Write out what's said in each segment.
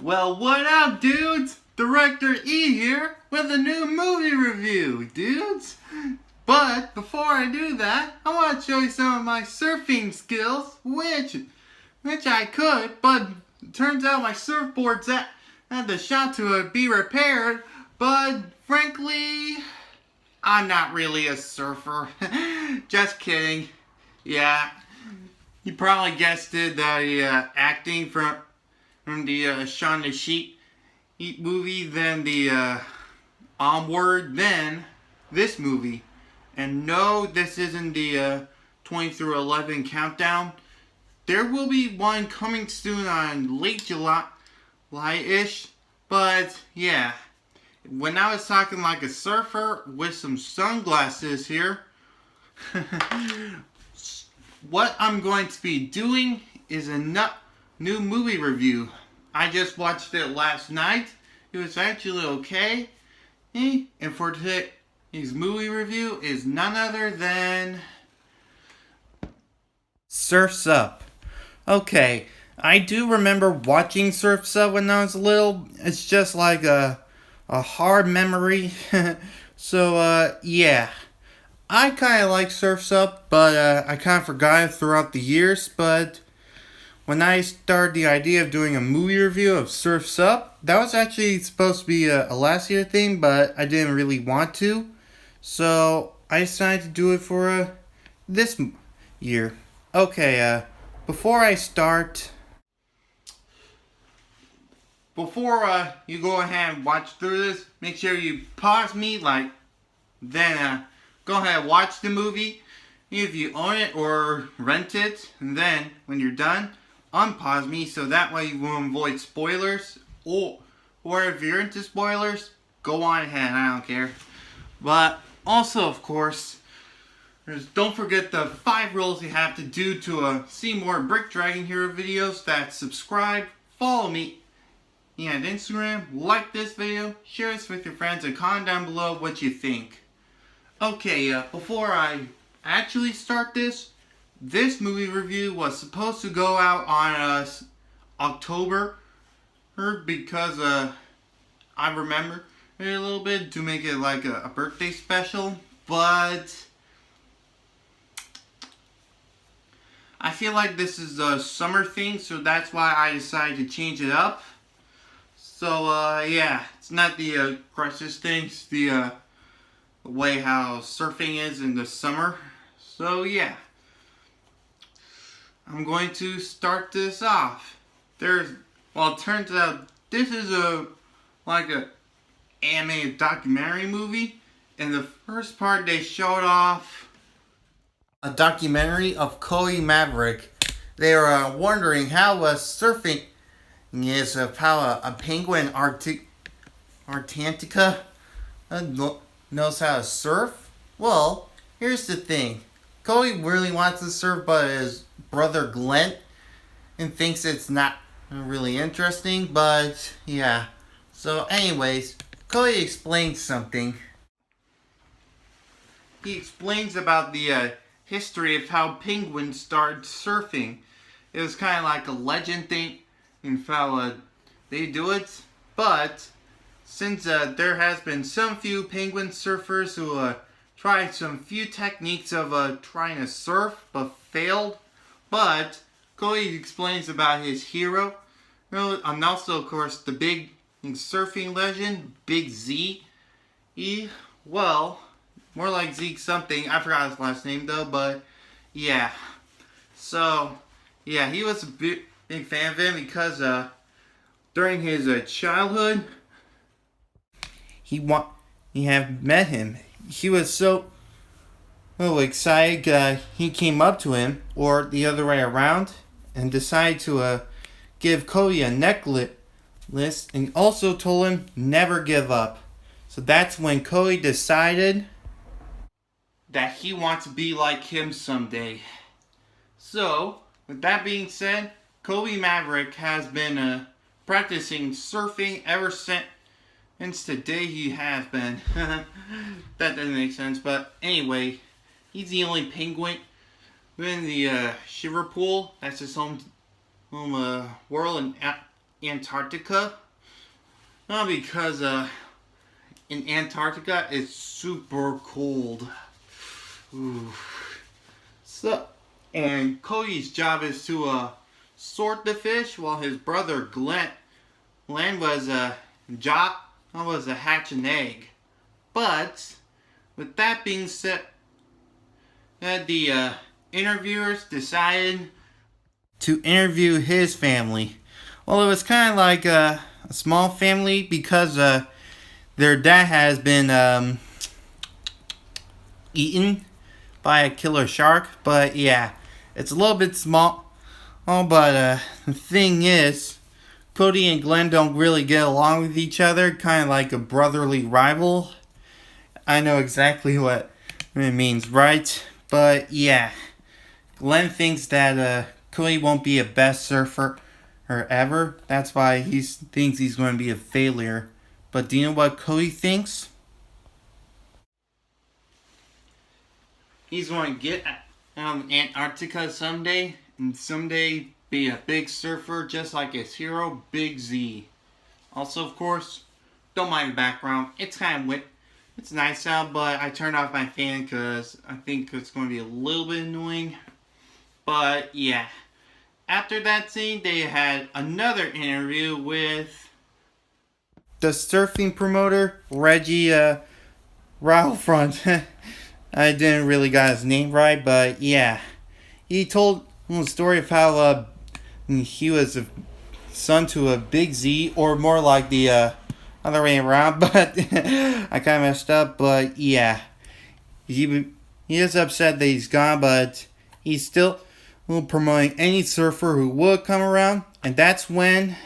Well, what up, dudes? Director E here with a new movie review, dudes. But before I do that, I want to show you some of my surfing skills, which I could, but it turns out my surfboard's at the shop to be repaired. But frankly, I'm not really a surfer. Just kidding. Yeah, you probably guessed it. The acting from the Shaun the Sheep movie, then the Onward, then this movie. And no, this isn't the 20 through 11 countdown. There will be one coming soon on late July-ish. But yeah, when I was talking like a surfer with some sunglasses here, what I'm going to be doing is a new movie review. I just watched it last night. It was actually okay. And for today's movie review is none other than Surf's Up. Okay, I do remember watching Surf's Up when I was little. It's just like a hard memory. So, yeah. I kind of like Surf's Up, but I kind of forgot it throughout the years. But when I started the idea of doing a movie review of Surf's Up, that was actually supposed to be a last year thing, but I didn't really want to. So I decided to do it for this year. Okay, before I start, before you go ahead and watch through this, make sure you pause me, then go ahead and watch the movie if you own it or rent it, and then when you're done, unpause me so that way you will avoid spoilers, or if you're into spoilers, go on ahead, I don't care. But also, of course, don't forget the 5 rules you have to do to see more Brick Dragon Hero videos. That's subscribe, follow me and Instagram, like this video, share this with your friends, and comment down below what you think. Okay, before I actually start this movie review was supposed to go out on October, because I remember it a little bit to make it like a birthday special, but I feel like this is a summer thing, so that's why I decided to change it up. So yeah, it's not the crisis thing, it's the way how surfing is in the summer. So yeah, I'm going to start this off. It turns out this is like a animated documentary movie. In the first part, they showed off a documentary of Koei Maverick. They were wondering how surfing is, of how a penguin Antarctica knows how to surf. Well, here's the thing. Koei really wants to surf, but his brother Glenn and thinks it's not really interesting, but yeah. So anyways, Koei explains something. He explains about the history of how penguins started surfing. It was kind of like a legend thing in how they do it, but since there has been some few penguin surfers who tried some few techniques of trying to surf but failed. But Koei explains about his hero, and also of course the big surfing legend, Big Z. Well, more like Zeke something, I forgot his last name though, but yeah. So yeah, he was a big fan of him because during his childhood, he had met him. He was so excited, he came up to him, or the other way around, and decided to give Koei a necklace, and also told him never give up. So that's when Koei decided that he wants to be like him someday. So, with that being said, Koei Maverick has been practicing surfing ever since the day he has been. That doesn't make sense, but anyway, he's the only penguin in the Shiver Pool. That's his home world, and Antarctica. Not because in Antarctica it's super cold. Ooh. So, and Cody's job is to sort the fish, while his brother Glenn was hatch an egg. But with that being said, the interviewers decided to interview his family. Well, it was kind of like a small family because their dad has been eaten by a killer shark. But yeah, it's a little bit small. Oh, but the thing is, Cody and Glenn don't really get along with each other, kind of like a brotherly rival. I know exactly what it means, right? But yeah, Glenn thinks that Cody won't be a best surfer ever. That's why he thinks he's going to be a failure. But do you know what Cody thinks? He's going to get out of Antarctica someday, and someday be a big surfer just like his hero, Big Z. Also, of course, don't mind the background. It's kind of wet. It's nice out, but I turned off my fan because I think it's going to be a little bit annoying. But yeah, after that scene, they had another interview with the surfing promoter, Reggie Ralfront. I didn't really got his name right, but yeah. He told the story of how he was a son to a Big Z, or more like the other way around, but I kind of messed up. But yeah, he is upset that he's gone, but he's still promoting any surfer who would come around, and that's when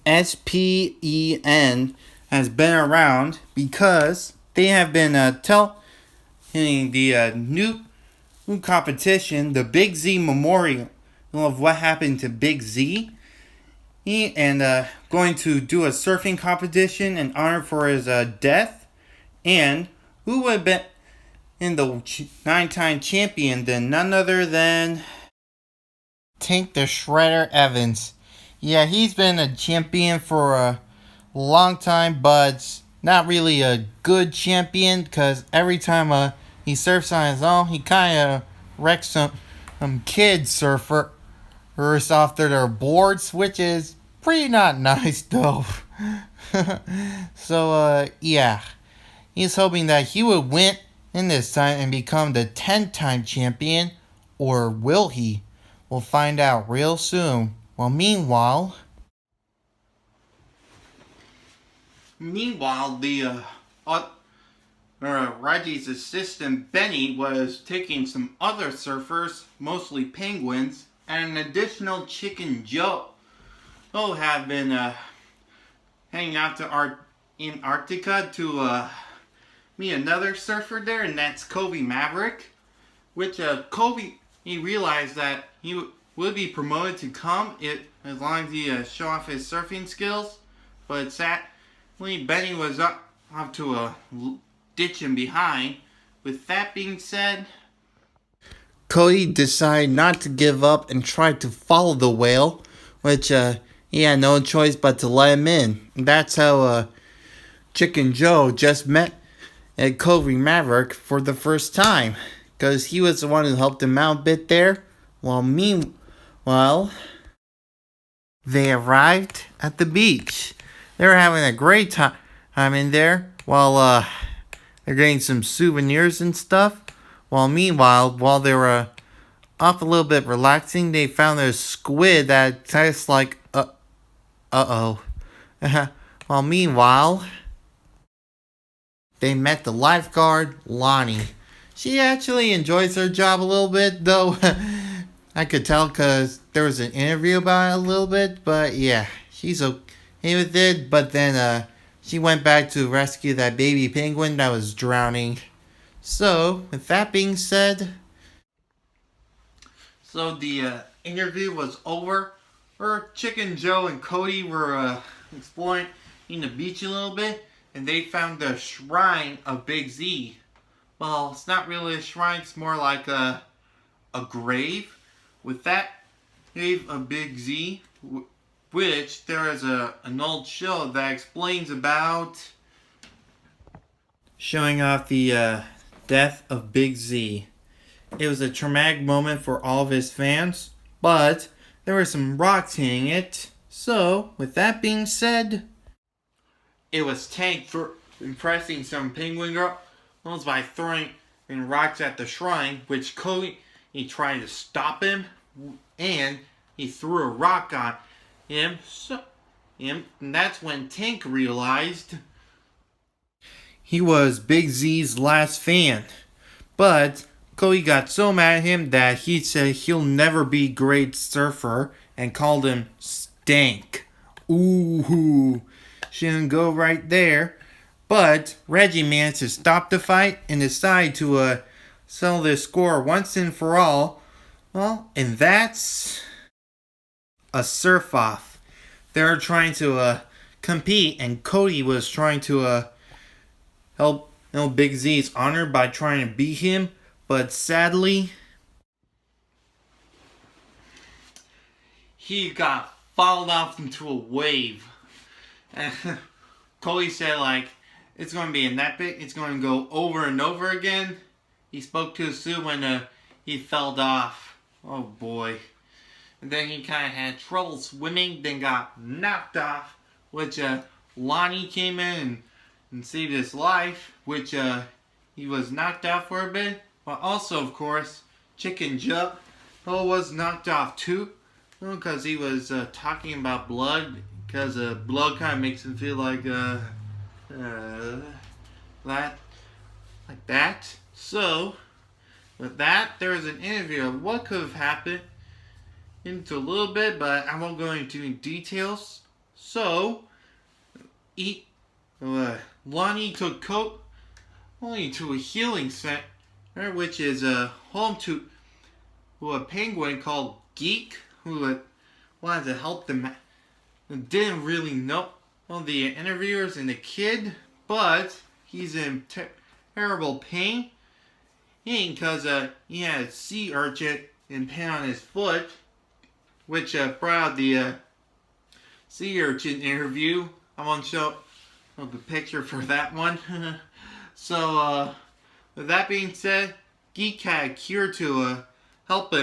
SPEN has been around because they have been telling the new competition, the Big Z Memorial, of what happened to Big Z. And going to do a surfing competition in honor for his death. And who would have been in the 9-time champion than none other than Tank the Shredder Evans. Yeah, he's been a champion for a long time, but not really a good champion, because every time he surfs on his own, he kind of wrecks some kid surfers off their boards, which is pretty not nice though. So yeah, he's hoping that he would win in this time and become the 10-time champion, or will he? We'll find out real soon. Well, meanwhile, Reggie's assistant Benny was taking some other surfers, mostly penguins, and an additional Chicken Joe have been hanging out to Antarctica to meet another surfer there, and that's Kobe Maverick. Which Kobe, he realized that he would be promoted to come as long as he show off his surfing skills, but sadly Benny was up to ditch him behind. With that being said, Cody decided not to give up and tried to follow the whale, which he had no choice but to let him in. And that's how Chicken Joe just met Kobe Maverick for the first time, because he was the one who helped him out a bit there. Meanwhile, they arrived at the beach. They were having a great time in there while they're getting some souvenirs and stuff. Meanwhile, while they were off a little bit relaxing, they found a squid that tastes like meanwhile, they met the lifeguard, Lonnie. She actually enjoys her job a little bit, though. I could tell because there was an interview about it a little bit, but yeah, she's okay with it. But then she went back to rescue that baby penguin that was drowning. So, with that being said, the interview was over. Chicken Joe and Cody were exploring the beach a little bit, and they found the shrine of Big Z. Well, it's not really a shrine, it's more like a grave. With that grave of Big Z, which there is an old show that explains about showing off the death of Big Z. It was a traumatic moment for all of his fans, but there were some rocks hitting it. So, with that being said, it was Tank for impressing some penguin girls by throwing rocks at the shrine, which Cody he tried to stop him, and he threw a rock on him. And that's when Tank realized he was Big Z's last fan. But Cody got so mad at him that he said he'll never be great surfer and called him Stank. Ooh, shouldn't go right there. But Reggie managed to stop the fight and decide to settle this score once and for all. Well, and that's a surf off. They're trying to compete, and Cody was trying to help Big Z's honor by trying to beat him, but sadly, he got fouled off into a wave. And Cody said, like, it's going to be an epic, it's going to go over and over again. He spoke too soon when he fell off. Oh boy. And then he kind of had trouble swimming, then got knocked off, which Lonnie came in and saved his life, which he was knocked out for a bit. But also, of course, Chicken Joe was knocked off too, because he was talking about blood, because blood kind of makes him feel like that. So, with that, there was an interview of what could have happened into a little bit, but I won't go into details. So, Lonnie took Cody to a healing center, which is home to a penguin called Geek, who wanted to help them. Didn't really know the interviewers and the kid, but he's in terrible pain because he had a sea urchin impaled on his foot, which brought out the sea urchin interview. I won't show the picture for that one. So, with that being said, Geek had a cure to help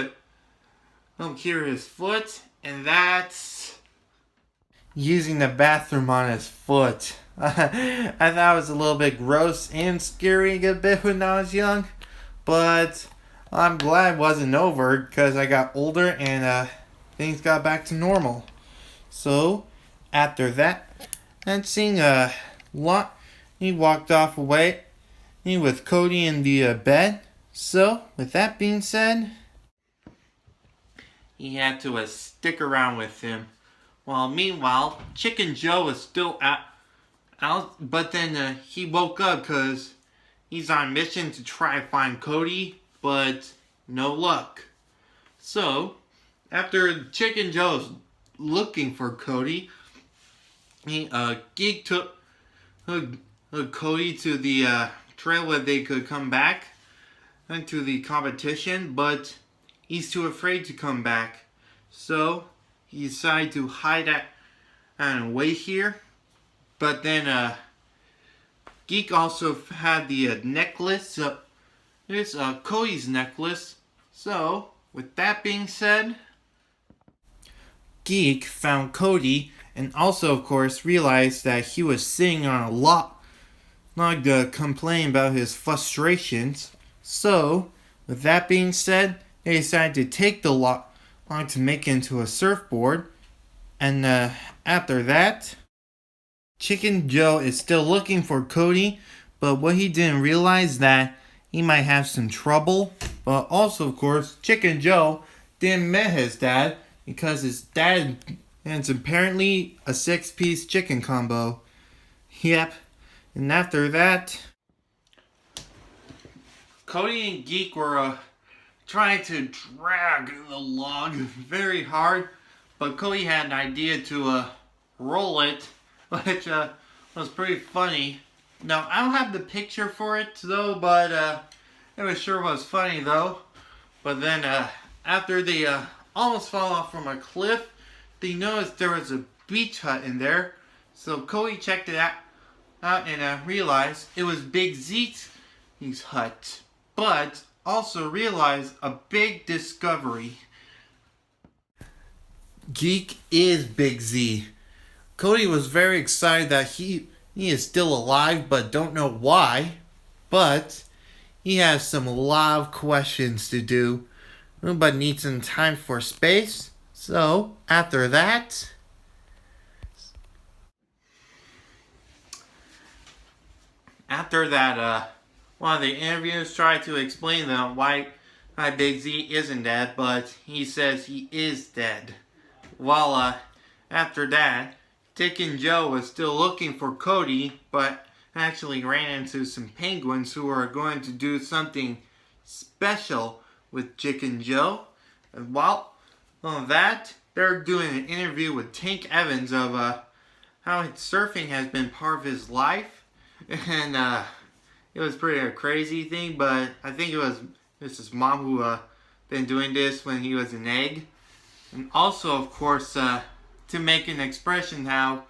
cure his foot, and that's using the bathroom on his foot. I thought it was a little bit gross and scary a bit when I was young, but I'm glad it wasn't over because I got older and things got back to normal. So, after that, and seeing he walked off away with Cody in the bed. So, with that being said, he had to stick around with him. Well, meanwhile, Chicken Joe is still out, but then he woke up because he's on a mission to try to find Cody, but no luck. So, after Chicken Joe's looking for Cody, Geek took Cody to the trail where they could come back into the competition, but he's too afraid to come back. So, he decided to hide and wait here. But then Geek also had the necklace. It's Cody's necklace. So, with that being said, Geek found Cody and also, of course, realized that he was sitting on a log complaining about his frustrations. So, with that being said, they decided to take the log to make it into a surfboard. And after that, Chicken Joe is still looking for Cody, but what he didn't realize that he might have some trouble. But also, of course, Chicken Joe didn't met his dad because his dad is apparently a 6-piece chicken combo. Yep. And after that, Cody and Geek were trying to drag the log very hard, but Cody had an idea to roll it, which was pretty funny. Now, I don't have the picture for it though, but it sure was funny though. But then after they almost fell off from a cliff, they noticed there was a beach hut in there. So Cody checked it out and realized it was Big Zeke's hut. But also realized a big discovery. Zeke is Big Z. Cody was very excited that he is still alive, but don't know why. But he has a lot of questions to do, but needs some time for space. So after that, one of the interviewers tried to explain them why Big Z isn't dead, but he says he is dead. Well, after that, Dick and Joe was still looking for Cody, but actually ran into some penguins who are going to do something special with Dick and Joe. And while on that, they're doing an interview with Tank Evans of how surfing has been part of his life. And it was pretty a crazy thing, but I think it was his mom who been doing this when he was an egg. And also, of course, to make an expression how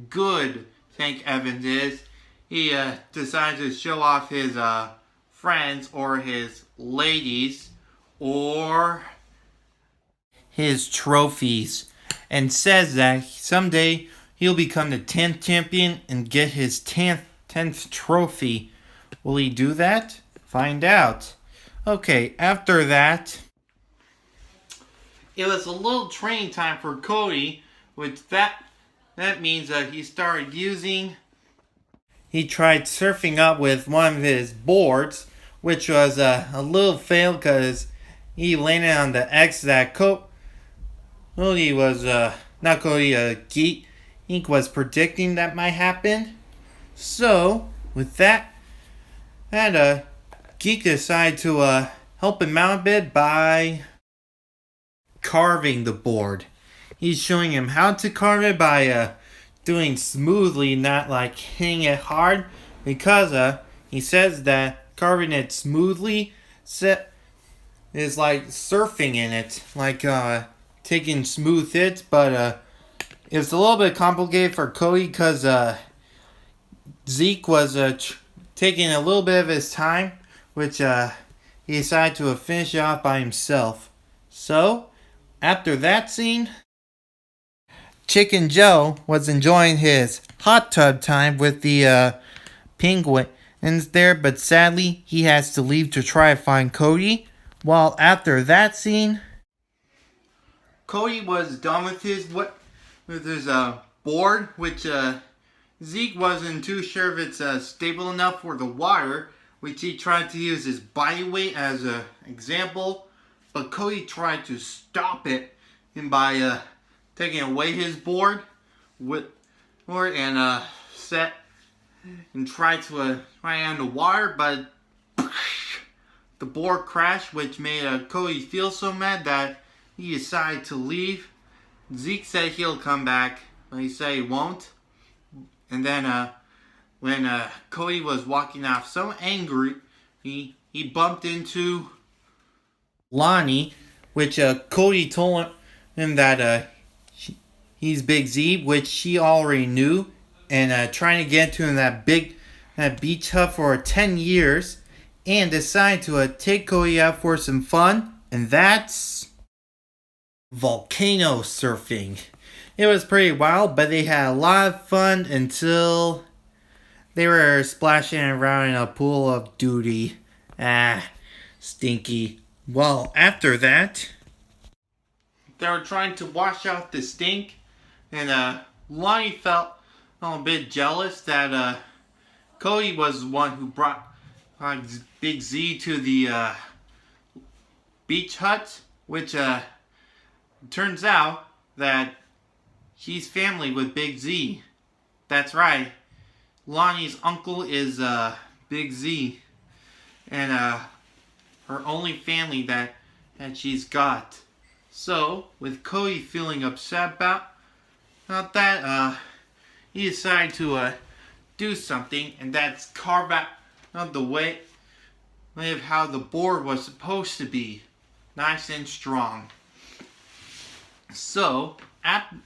good Tank Evans is, he decided to show off his friends or his ladies or his trophies, and says that someday he'll become the 10th champion and get his 10th trophy. Will he do that? Find out. Okay, after that, it was a little training time for Cody, which that means that he started he tried surfing up with one of his boards, which was a little fail because he landed on the X that Cody was, not Cody, Geek was predicting that might happen. So, with that, Geek decided to help him out a bit by carving the board. He's showing him how to carve it by doing smoothly, not like hitting it hard, because he says that carving it smoothly is like surfing in it, like taking smooth hits, but it's a little bit complicated for Cody because Zeke was taking a little bit of his time, which he decided to finish it off by himself. So, after that scene, Chicken Joe was enjoying his hot tub time with the penguins there, but sadly he has to leave to try to find Cody. While after that scene, Cody was done with his board, which Zeke wasn't too sure if it's stable enough for the water, which he tried to use his body weight as an example, but Cody tried to stop it by taking away his board and set and tried to ride on the water, but the board crashed, which made Cody feel so mad that he decided to leave. Zeke said he'll come back, but he said he won't. And then when Cody was walking off so angry, he bumped into Lonnie, which Cody told him that he's Big Z, which she already knew, and trying to get to him that beach hut for 10 years, and decided to take Cody out for some fun, and that's volcano surfing. It was pretty wild, but they had a lot of fun until they were splashing around in a pool of duty. Stinky. Well, after that, they were trying to wash out the stink, and Lonnie felt a bit jealous that Cody was the one who brought Big Z to the beach hut, which turns out that she's family with Big Z. That's right. Lonnie's uncle is Big Z, and her only family that she's got. So, with Cody feeling upset about that, he decided to do something, and that's carve out the way of how the board was supposed to be, nice and strong. So, after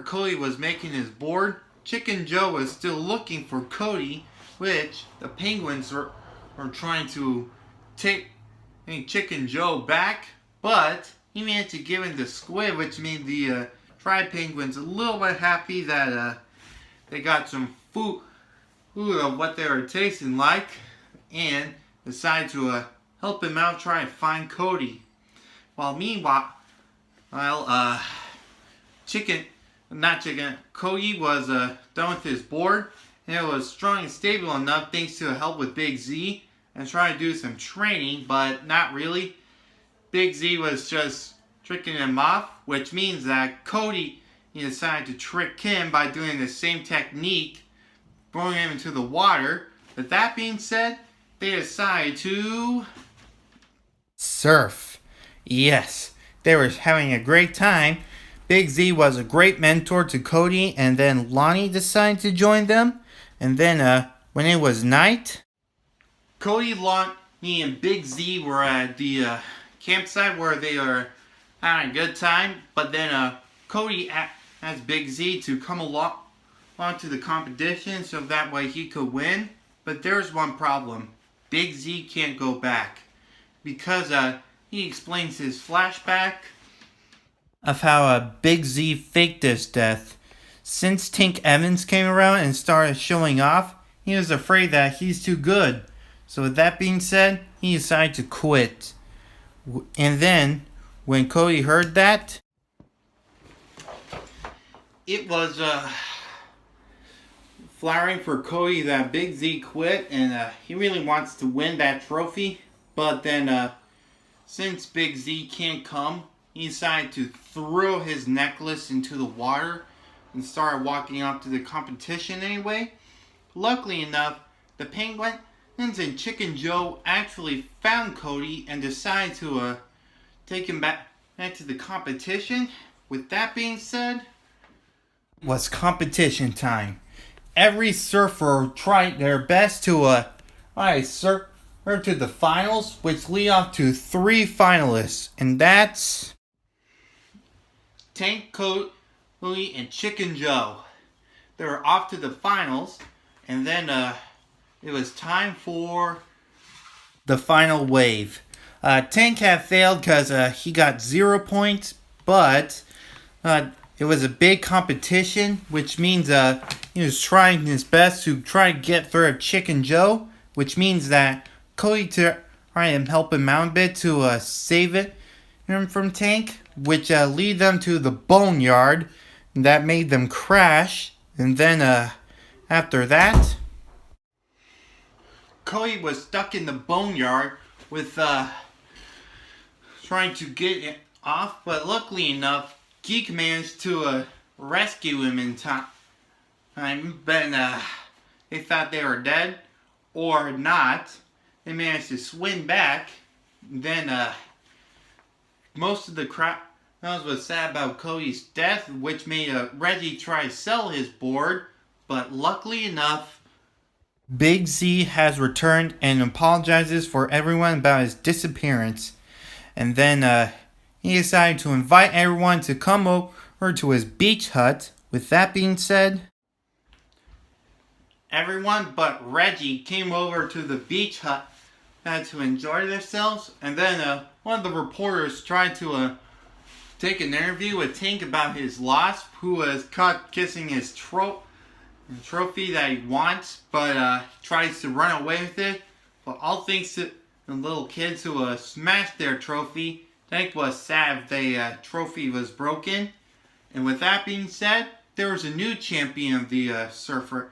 Cody was making his board, Chicken Joe was still looking for Cody, which the penguins were trying to take Chicken Joe back, but he managed to give him the squid, which made the tribe penguins a little bit happy that they got some food of what they were tasting like, and decided to help him out try and find Cody. While meanwhile, Cody was done with his board, and it was strong and stable enough thanks to help with Big Z and trying to do some training, but not really. Big Z was just tricking him off, which means that Cody decided to trick him by doing the same technique, throwing him into the water. But that being said, they decided to surf. Yes, they were having a great time. Big Z was a great mentor to Cody, and then Lonnie decided to join them. And then when it was night, Cody, Lonnie, and Big Z were at the campsite where they were having a good time. But then Cody asked Big Z to come along to the competition so that way he could win. But there's one problem. Big Z can't go back because he explains his flashback of how Big Z faked his death. Since Tank Evans came around and started showing off, he was afraid that he's too good. So with that being said, he decided to quit. And then, when Cody heard that, it was flattering for Cody that Big Z quit, and he really wants to win that trophy. But then, since Big Z can't come, he decided to throw his necklace into the water and started walking up to the competition anyway. Luckily enough, the penguins and Chicken Joe actually found Cody and decided to take him back to the competition. With that being said, it was competition time. Every surfer tried their best to surf to the finals, which lead off to 3 finalists, and that's Tank, Cody, and Chicken Joe. They were off to the finals, and then it was time for the final wave. Tank had failed because he got 0 points, but it was a big competition, which means he was trying his best to try to get through Chicken Joe, which means that Cody tried to help him out a bit to save him from Tank, which lead them to the boneyard. That made them crash, and then after that, Cody was stuck in the boneyard with trying to get it off, but luckily enough, Geek managed to rescue him in time. But they thought they were dead or not. They managed to swim back. Then most of the crowd was sad about Cody's death, which made Reggie try to sell his board. But luckily enough, Big Z has returned and apologizes for everyone about his disappearance. And then he decided to invite everyone to come over to his beach hut. With that being said, everyone but Reggie came over to the beach hut to enjoy themselves. And then one of the reporters tried to take an interview with Tank about his loss, who was caught kissing his trophy that he wants, but tries to run away with it. But all thanks to the little kids who smashed their trophy. Tank was sad the trophy was broken. And with that being said, there was a new champion of the surfer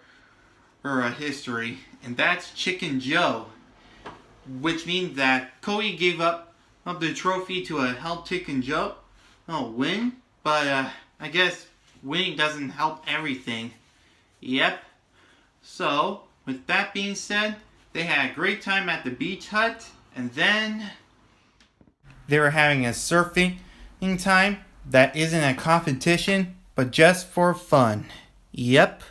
history, and that's Chicken Joe. Which means that Cody gave up the trophy to help Chicken Joe win. But I guess winning doesn't help everything. Yep. So, with that being said, they had a great time at the beach hut, and then they were having a surfing time that isn't a competition, but just for fun. Yep.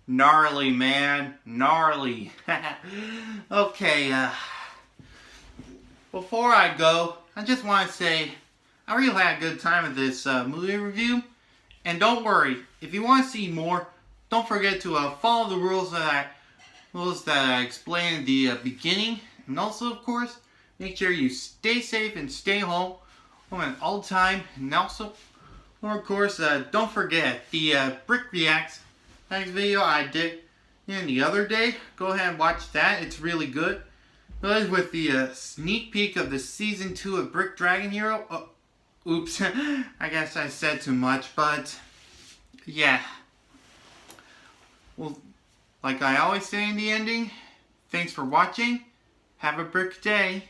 Gnarly, man. Gnarly. Okay, before I go, I just want to say I really had a good time with this movie review. And don't worry, if you want to see more, don't forget to follow the rules that I explained at the beginning. And also, of course, make sure you stay safe and stay home at all time. And also, of course, don't forget the Brick Reacts next video I did the other day. Go ahead and watch that. It's really good. That is with the sneak peek of the season 2 of Brick Dragon Hero. Oh, oops, I guess I said too much, but yeah. Well, like I always say in the ending, thanks for watching. Have a brick day.